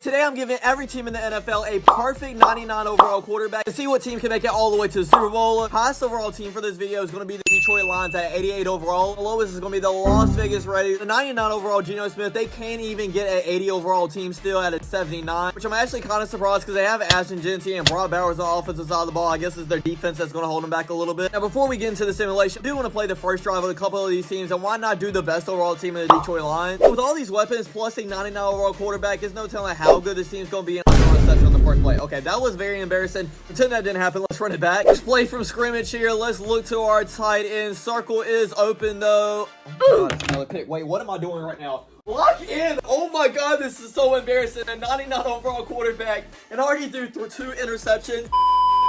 Today I'm giving every team in the NFL a perfect 99 overall quarterback to see what team can make it all the way to the Super Bowl. Highest overall team for this video is going to be the Detroit Lions at 88 overall. The lowest is going to be the Las Vegas Raiders. The 99 overall Geno Smith, they can't even get an 80 overall team still at a 79, which I'm actually kind of surprised because they have Ashton Genty and Brock Bowers on the offensive side of the ball. I guess it's their defense that's going to hold them back a little bit. Now, before we get into the simulation, I do want to play the first drive with a couple of these teams, and why not do the best overall team in the Detroit Lions? With all these weapons plus a 99 overall quarterback, there's no telling how good this team's going to be. Reception on the first play. Okay, that was very embarrassing. Pretend that didn't happen. Let's run it back. Let's play from scrimmage here. Let's look to our tight end. Circle is open though. Oh my God, another pick. Wait, what am I doing right now? Lock in. Oh my God, this is so embarrassing. A 99 overall quarterback and already threw 2 interceptions.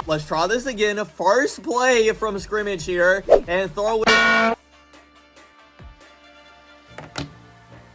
Let's try this again. First play from scrimmage here and throw it. I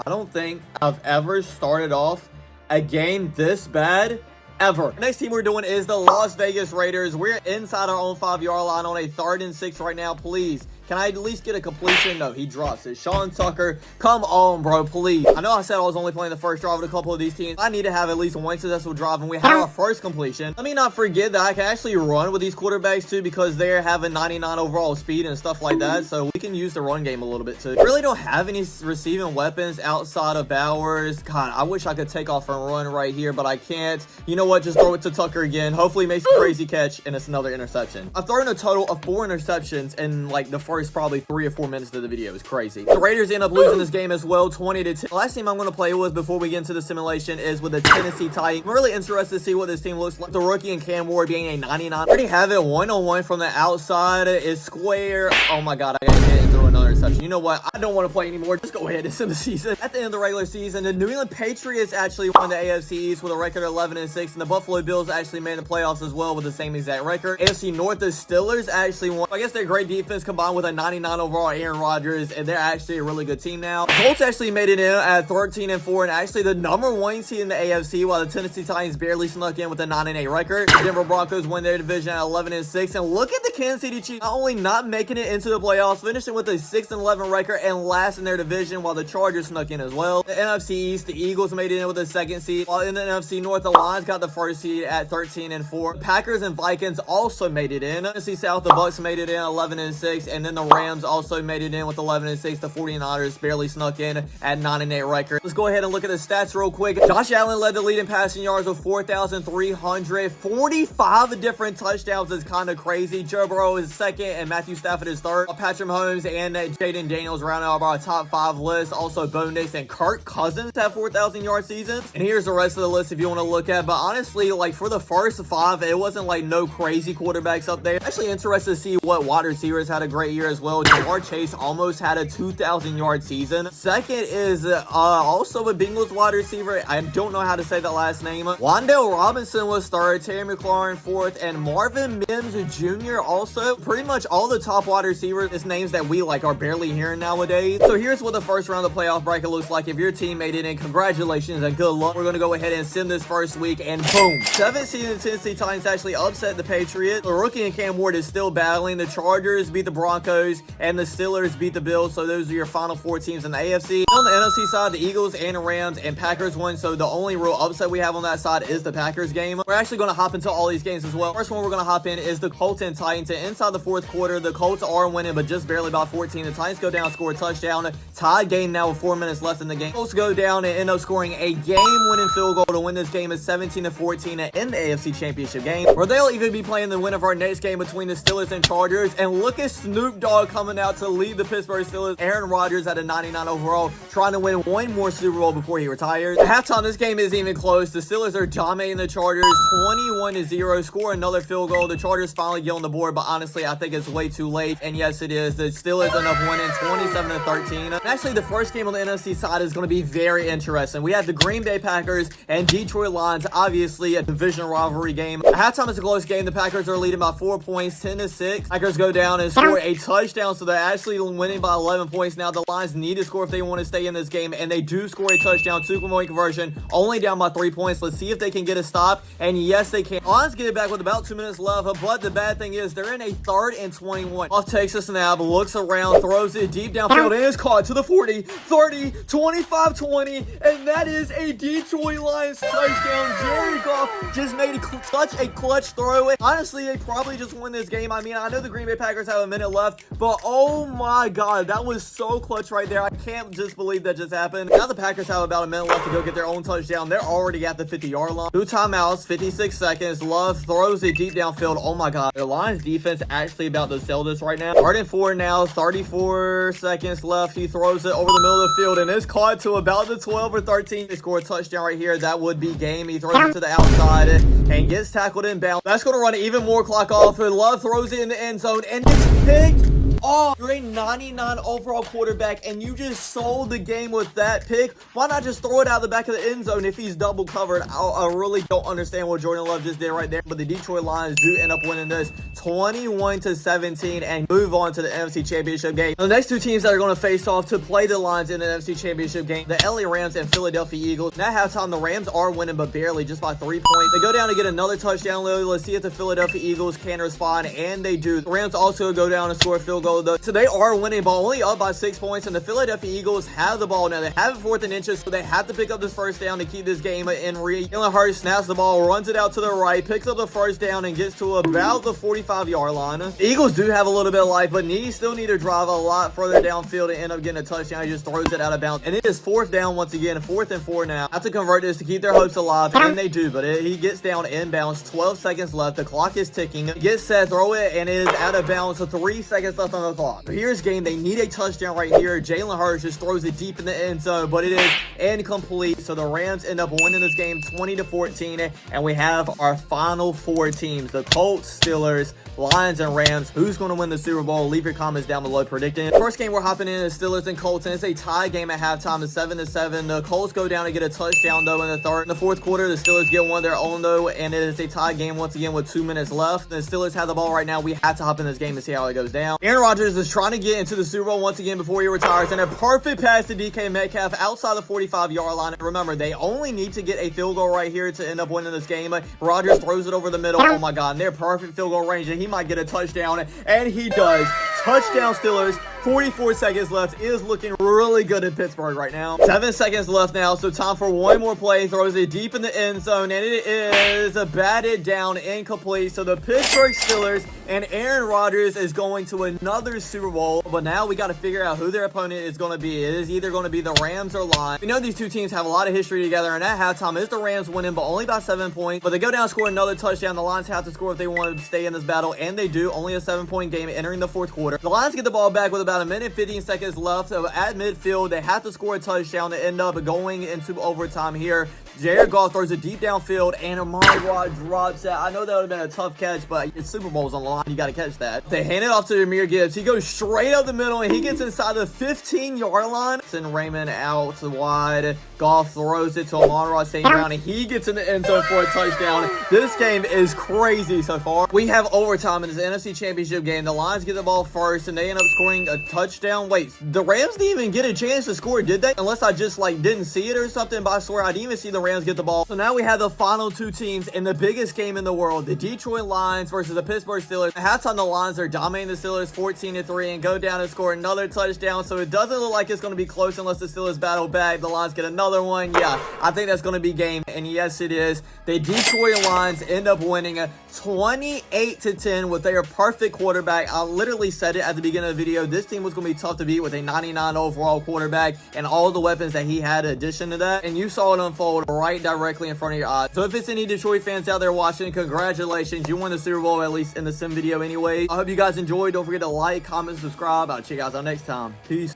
don't think I've ever started off a game this bad ever. The next team we're doing is the Las Vegas Raiders. We're inside our own 5-yard line on a 3rd and 6 right now. Please, can I at least get a completion? No, he drops it. Sean Tucker, come on, bro, please. I know I said I was only playing the first drive with a couple of these teams. I need to have at least one successful drive, and we have our first completion. Let me not forget that I can actually run with these quarterbacks too, because they're having 99 overall speed and stuff like that, so we can use the run game a little bit too. Really don't have any receiving weapons outside of Bowers. God, I wish I could take off and run right here, but I can't. You know what? Just throw it to Tucker again. Hopefully he makes a crazy catch, and it's another interception. I've thrown a total of 4 interceptions in like the first probably 3 or 4 minutes of the video. Is crazy. The Raiders end up losing this game as well, 20-10. The last team I'm going to play with before we get into the simulation is with the Tennessee Titans. I'm really interested to see what this team looks like. The rookie and Cam Ward being a 99. I already have it 1-on-1 from the outside. Is square. Oh my God, I got to hit and throw another interception. You know what? I don't want to play anymore. Just go ahead. It's in the season. At the end of the regular season, the New England Patriots actually won the AFC East with a record of 11-6, and the Buffalo Bills actually made the playoffs as well with the same exact record. AFC North, the Steelers actually won. I guess their great defense combined with a 99 overall Aaron Rodgers, and they're actually a really good team now. Colts actually made it in at 13-4, and actually the #1 seed in the AFC, while the Tennessee Titans barely snuck in with a 9-8 record. The Denver Broncos win their division at 11-6, and look at the Kansas City Chiefs not only not making it into the playoffs, finishing with a 6-11 record and last in their division, while the Chargers snuck in as well. The NFC East, the Eagles made it in with the 2nd seed, while in the NFC North, the Lions got the 1st seed at 13-4. The Packers and Vikings also made it in. NFC South, the Bucks made it in 11-6, and then the Rams also made it in with 11-6. The 49ers barely snuck in at 9-8 record. Let's go ahead and look at the stats real quick. Josh Allen led the lead in passing yards with 4,345 different touchdowns. Is kind of crazy. Joe Burrow is 2nd and Matthew Stafford is 3rd. Patrick Mahomes and Jaden Daniels rounding out our top 5 list. Also, Bo Nix and Kirk Cousins have 4,000-yard seasons. And here's the rest of the list if you want to look at. But honestly, like for the first 5, it wasn't like no crazy quarterbacks up there. Actually interested to see what wide receivers had a great year as well. Jamar Chase almost had a 2,000-yard season. 2nd is also a Bengals wide receiver. I don't know how to say that last name. Wan'Dale Robinson was 3rd, Terry McLaurin 4th, and Marvin Mims Jr. also. Pretty much all the top wide receivers, it's names that we like are barely hearing nowadays. So here's what the first round of the playoff bracket looks like. If your team made it in, congratulations and good luck. We're going to go ahead and sim this first week, and boom. 7th seed in Tennessee Titans actually upset the Patriots. The rookie and Cam Ward is still battling. The Chargers beat the Broncos, and the Steelers beat the Bills. So those are your final 4 teams in the AFC. On the NFC side, the Eagles and Rams and Packers won. So the only real upset we have on that side is the Packers game. We're actually going to hop into all these games as well. First one we're going to hop in is the Colts and Titans. And inside the 4th quarter, the Colts are winning, but just barely by 14. The Titans go down, score a touchdown. Tied game now with 4 minutes left in the game. Colts go down and end up scoring a game-winning field goal to win this game at 17-14 in the AFC Championship game, where they'll even be playing the win of our next game between the Steelers and Chargers. And look at Snoop Dogg coming out to lead the Pittsburgh Steelers. Aaron Rodgers at a 99 overall, trying to win one more Super Bowl before he retires. At halftime, this game isn't even close. The Steelers are dominating the Chargers 21-0, score another field goal. The Chargers finally get on the board, but honestly, I think it's way too late. And yes, it is. The Steelers end up winning 27-13. And actually, the first game on the NFC side is going to be very interesting. We have the Green Bay Packers and Detroit Lions, obviously a divisional rivalry game. At halftime, it's a close game. The Packers are leading by 4 points, 10-6. Packers go down and score a touchdown, so they're actually winning by 11 points. Now, the Lions need to score if they want to stay in this game, and they do score a touchdown, 2-point conversion, only down by 3 points. Let's see if they can get a stop, and yes, they can. Lions get it back with about 2 minutes left, but the bad thing is they're in a 3rd and 21. Off takes a snap, looks around, throws it deep downfield and is caught to the 40, 30, 25, 20, and that is a Detroit Lions touchdown. Jared Goff just made such a clutch throw. Honestly, they probably just win this game. I mean, I know the Green Bay Packers have a minute left, but oh my God, that was so clutch right there. I can't just believe that just happened. Now the Packers have about a minute left to go get their own touchdown. They're already at the 50-yard line. 2 timeouts, 56 seconds. Love throws it deep downfield. Oh my God, the Lions defense actually about to sell this right now. 3rd and 4 now, 34 seconds left. He throws it over the middle of the field and it's caught to about the 12 or 13. They score a touchdown right here. That would be game. He throws it to the outside and gets tackled inbound. That's going to run even more clock off. Love throws it in the end zone and it's picked. Oh, you're a 99 overall quarterback and you just sold the game with that pick. Why not just throw it out the back of the end zone if he's double covered? I really don't understand what Jordan Love just did right there. But the Detroit Lions do end up winning this 21-17 and move on to the NFC Championship game. The next two teams that are going to face off to play the Lions in the NFC Championship game, the LA Rams and Philadelphia Eagles. At halftime, the Rams are winning, but barely, just by 3 points. They go down to get another touchdown. Let's see if the Philadelphia Eagles can respond, and they do. The Rams also go down and score a field goal, though. So they are winning, but only up by 6 points, and the Philadelphia Eagles have the ball now. They have it 4th and inches, so they have to pick up this first down to keep this game in reach. Jalen Hurts snaps the ball, runs it out to the right, picks up the first down, and gets to about the 45-yard line. The Eagles do have a little bit of life, but still need to drive a lot further downfield and end up getting a touchdown. He just throws it out of bounds, and it is 4th down once again, 4th and 4 now. Have to convert this to keep their hopes alive, and they do, but he gets down inbounds, 12 seconds left. The clock is ticking. Gets set, throw it, and it is out of bounds, so 3 seconds left on the clock. Here's game. They need a touchdown right here. Jalen Hurts just throws it deep in the end zone, but it is incomplete. So the Rams end up winning this game 20-14, and we have our final 4 teams: the Colts, Steelers, Lions, and Rams. Who's going to win the Super Bowl? Leave your comments down below predicting. First game we're hopping in is Steelers and Colts, and it's a tie game at halftime. It's 7-7. The Colts go down and get a touchdown though in the third. In the fourth quarter, the Steelers get one of their own though, and it is a tie game once again with 2 minutes left. The Steelers have the ball right now. We have to hop in this game and see how it goes down. Aaron Rodgers is trying to get into the Super Bowl once again before he retires, and a perfect pass to DK Metcalf outside the 45-yard line. And remember, they only need to get a field goal right here to end up winning this game. Rodgers throws it over the middle. Oh my God, and they're perfect field goal range, and he might get a touchdown, and he does. Touchdown Steelers. 44 seconds left. Is looking really good in Pittsburgh right now. 7 seconds left now, so time for one more play. Throws it deep in the end zone, and it is batted down, incomplete. So the Pittsburgh Steelers and Aaron Rodgers is going to another Super Bowl, but now we got to figure out who their opponent is going to be. It is either going to be the Rams or Lions. We know these two teams have a lot of history together, and at halftime, it's the Rams winning, but only by 7 points. But they go down and score another touchdown. The Lions have to score if they want to stay in this battle, and they do. Only a 7-point game entering the fourth quarter. The Lions get the ball back with about 1 minute 15 seconds left. So at midfield, they have to score a touchdown to end up going into overtime here. Jared Goff throws it deep downfield, and Amari Watt drops that. I know that would have been a tough catch, but it's Super Bowl's on the line. You got to catch that. They hand it off to Jahmyr Gibbs. He goes straight up the middle, and he gets inside the 15-yard line. Send Raymond out wide. Goff throws it to Amon-Ra St. Brown, and he gets in the end zone for a touchdown. This game is crazy so far. We have overtime in this NFC Championship game. The Lions get the ball first, and they end up scoring a touchdown. Wait, the Rams didn't even get a chance to score, did they? Unless I just didn't see it or something, but I swear I didn't even see the Rams get the ball. So now we have the final 2 teams in the biggest game in the world, the Detroit Lions versus the Pittsburgh Steelers. At halftime, the Lions are dominating the Steelers 14-3 and go down and score another touchdown. So it doesn't look like it's going to be close unless the Steelers battle back. The Lions get another one. Yeah, I think that's going to be game. And yes, it is. The Detroit Lions end up winning 28-10 with their perfect quarterback. I literally said it at the beginning of the video. This team was going to be tough to beat with a 99 overall quarterback and all the weapons that he had in addition to that. And you saw it unfold right directly in front of your eyes. So if it's any Detroit fans out there watching, congratulations. You won the Super Bowl, at least in the sim video anyway. I hope you guys enjoyed. Don't forget to like, comment, subscribe. I'll check you guys out next time. Peace.